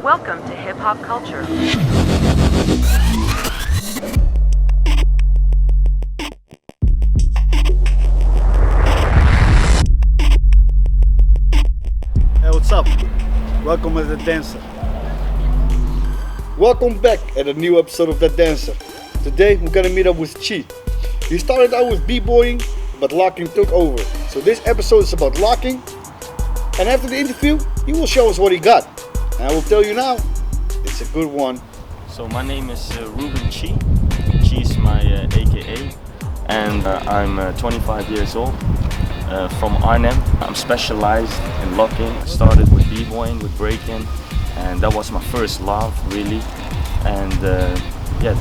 Welcome to hip hop culture. Hey, what's up? Welcome as a dancer. Welcome back at a new episode of That Dancer. Today we're gonna meet up with Chi. He started out with b-boying, but locking took over. So this episode is about locking. And after the interview, he will show us what he got. And I will tell you now, it's a good one. So my name is Ruben Chi. Chi is my AKA, and I'm 25 years old, from Arnhem. I'm specialized in locking. Started with b-boying, with breaking, and that was my first love, really. And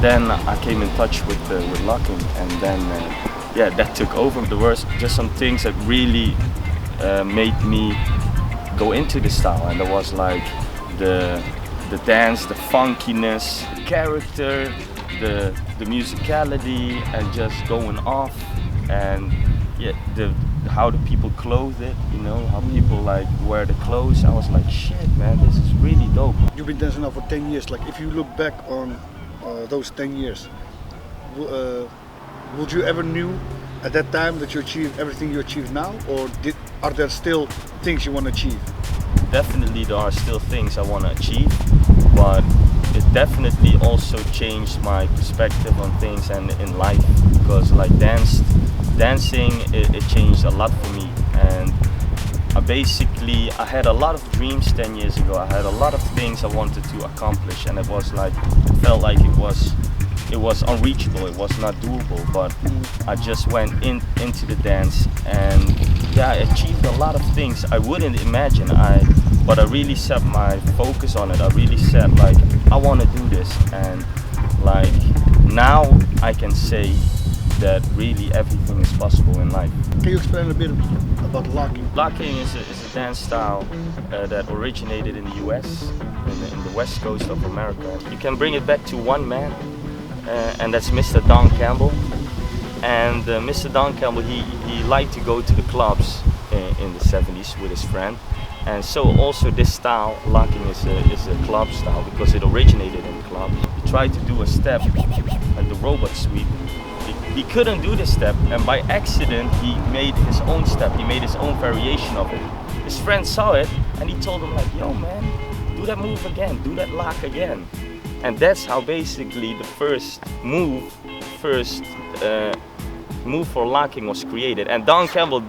then I came in touch with locking, and then that took over. There were just some things that really made me go into the style, and there was like the dance, the funkiness, the character, the musicality, and just going off, and how the people clothe it, how people like wear the clothes. I was like, shit, man, this is really dope. You've been dancing now for 10 years. Like, if you look back on those 10 years, would you ever knew at that time that you achieved everything you achieve now, or are there still things you want to achieve? Definitely there are still things I want to achieve, but it definitely also changed my perspective on things and in life, because like dancing, it changed a lot for me. And I had a lot of dreams 10 years ago. I had a lot of things I wanted to accomplish, and it felt like it was unreachable, it was not doable, but I just went into the dance, and I achieved a lot of things I wouldn't imagine. But I really set my focus on it. I really said, like, I want to do this, and like now I can say that really everything is possible in life. Can you explain a bit about locking? Locking is a dance style that originated in the US, in the west coast of America. You can bring it back to one man, and that's Mr. Don Campbell. And Mr. Don Campbell, he liked to go to the clubs in the 70s with his friend. And so also this style, locking, is a club style because it originated in the club. He tried to do a step, like the robot sweep. He couldn't do the step, and by accident he made his own step. He made his own variation of it. His friend saw it, and he told him like, yo man, do that move again, do that lock again. And that's how basically the first move for locking was created. And Don Campbell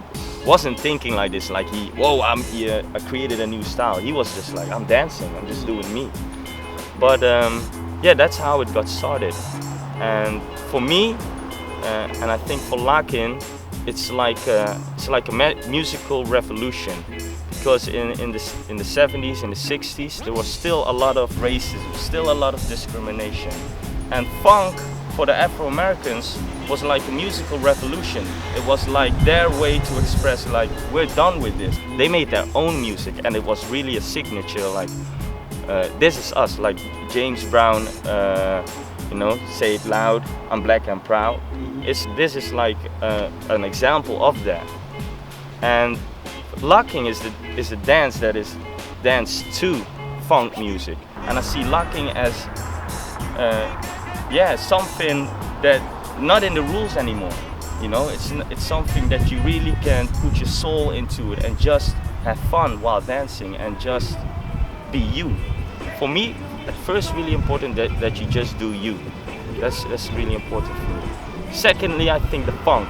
wasn't thinking like this, like I created a new style. He was just like, I'm dancing, I'm just doing me. But that's how it got started. And for me, and I think for locking, it's like a musical revolution. Because in the 70s, in the 60s, there was still a lot of racism, still a lot of discrimination. And funk for the Afro-Americans was like a musical revolution. It was like their way to express, like, we're done with this. They made their own music, and it was really a signature, like, this is us, like James Brown, say it loud, I'm black and proud. This is like an example of that. And locking is a dance that is danced to funk music. And I see locking as something that not in the rules anymore. It's something that you really can put your soul into it and just have fun while dancing and just be you. For me, at first, really important that you just do you. That's really important for me. Secondly, I think the funk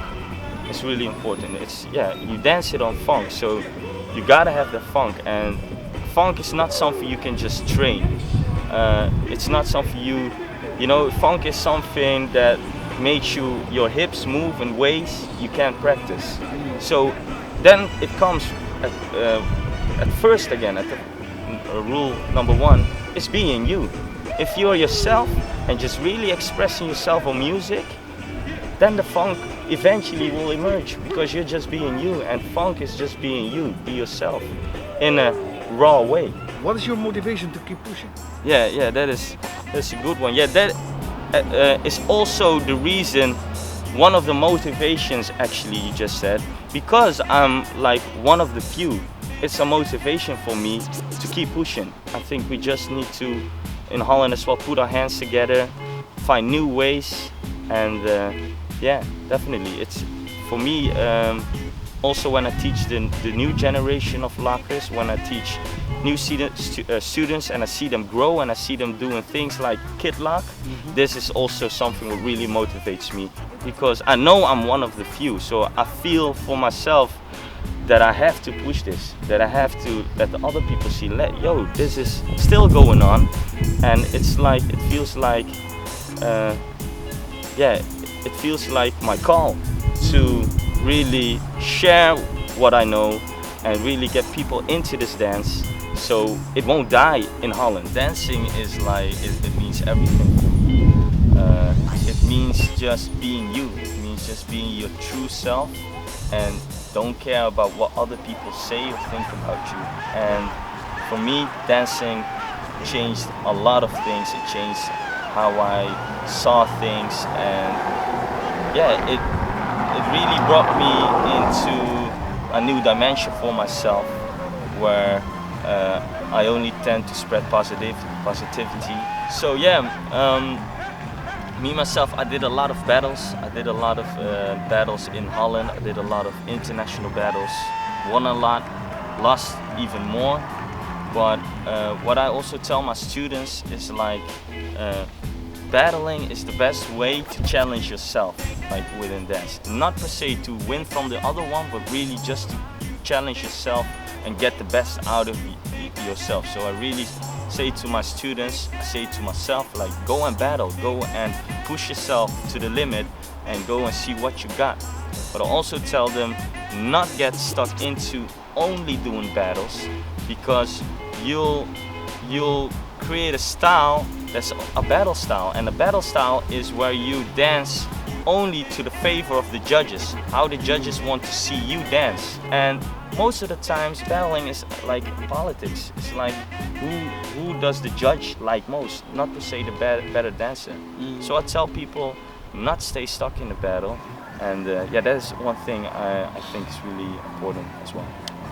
is really important. You dance it on funk, so you gotta have the funk. And funk is not something you can just train. It's not something funk is something that makes your hips move in ways you can't practice. So then it comes at first again, rule number one is being you. If you're yourself and just really expressing yourself on music, then the funk eventually will emerge, because you're just being you, and funk is just being you, be yourself in a raw way. What is your motivation to keep pushing? That's a good one. That is also the reason, one of the motivations actually you just said, because I'm like one of the few it's a motivation for me to keep pushing. I think we just need to, in Holland as well, put our hands together, find new ways, and yeah, definitely. It's for me. Also, when I teach the new generation of lockers, when I teach new students and I see them grow and I see them doing things like Kidlock, this is also something that really motivates me, because I know I'm one of the few. So I feel for myself that I have to push this, that I have to let the other people see, yo, this is still going on, and it's like, it feels like, yeah, it feels like my call to really share what I know and really get people into this dance so it won't die in Holland. Dancing is like, it means everything for me. It means just being you. It means just being your true self and don't care about what other people say or think about you. And for me, dancing changed a lot of things. It changed how I saw things, and yeah, it really brought me into a new dimension for myself, where I only tend to spread positivity. So yeah, me myself, I did a lot of battles. I did a lot of battles in Holland. I did a lot of international battles. Won a lot, lost even more. But what I also tell my students is like, battling is the best way to challenge yourself, like within dance. Not per se to win from the other one, but really just to challenge yourself and get the best out of yourself. So I really say to my students, I say to myself, like, go and battle, go and push yourself to the limit and go and see what you got. But I also tell them not get stuck into only doing battles, because you'll create a style that's a battle style, and a battle style is where you dance only to the favor of the judges, how the judges want to see you dance. And most of the times battling is like politics. It's like who does the judge like most, not to say the better dancer. So I tell people not stay stuck in the battle, and yeah, that is one thing I think is really important as well.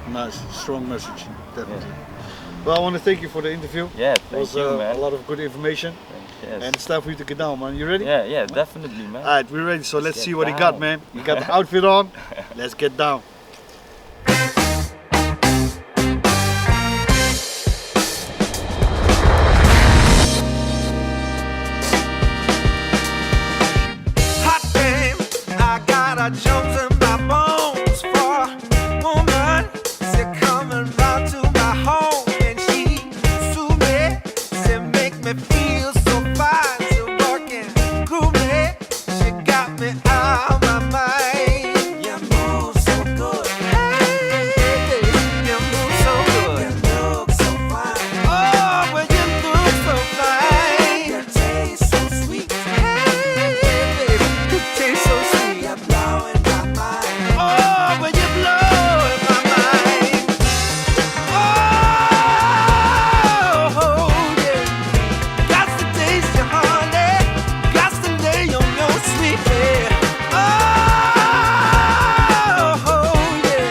Nice, strong message, definitely. Yeah. Well, I want to thank you for the interview. Yeah, it was, thank you, man. A lot of good information. Yes. And it's time for you to get down, man. You ready? Yeah, definitely, man. Alright, we're ready. So let's Get see what he down. got, man. You got the outfit on. Let's get down. Hot damn, I got a Jones in my bones for a woman. She coming round to my home and she sue me. She make me feel so fine. She working groovy. She got me out of my mind. You move so good. Hey, you move so good. You look so fine. Oh, well, you look so fine. You taste so sweet. Hey, baby, you taste so sweet. You're blowing my mind. Oh, well, you're blowing my mind. Oh, yeah. Got to taste your honey. Got to lay on your sweet bed. Oh, yeah.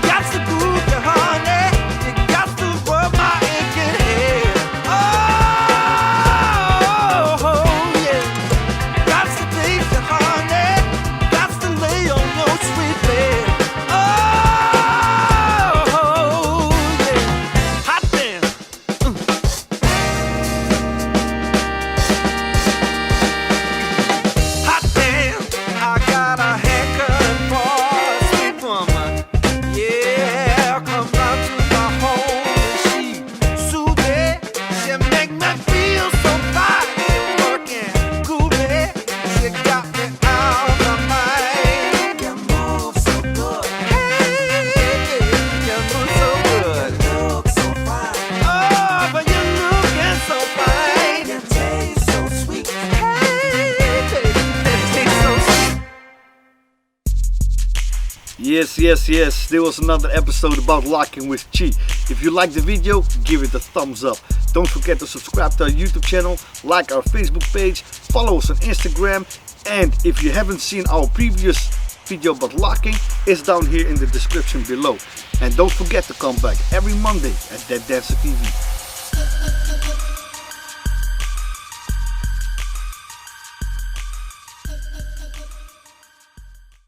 Got to groove your honey. You got to rub my aching head. Oh, yeah. Got to taste your honey. Got to lay on your sweet bed. Oh, yeah. Hot damn. Hot damn, I got a haircut for a sweet woman. Yeah, come round to my home and she soothe me. She make me feel so fine. She working groovy. She got me out of my mind. You move so good. Hey, you move so good. You look so fine. Oh, but you're looking so fine. You taste so sweet. Hey, baby, it tastes so sweet. Yes. There was another episode about locking with Chi. If you like the video, give it a thumbs up. Don't forget to subscribe to our YouTube channel, like our Facebook page, follow us on Instagram, and if you haven't seen our previous video about locking is down here in the description below. And don't forget to come back every Monday at That Dancer TV.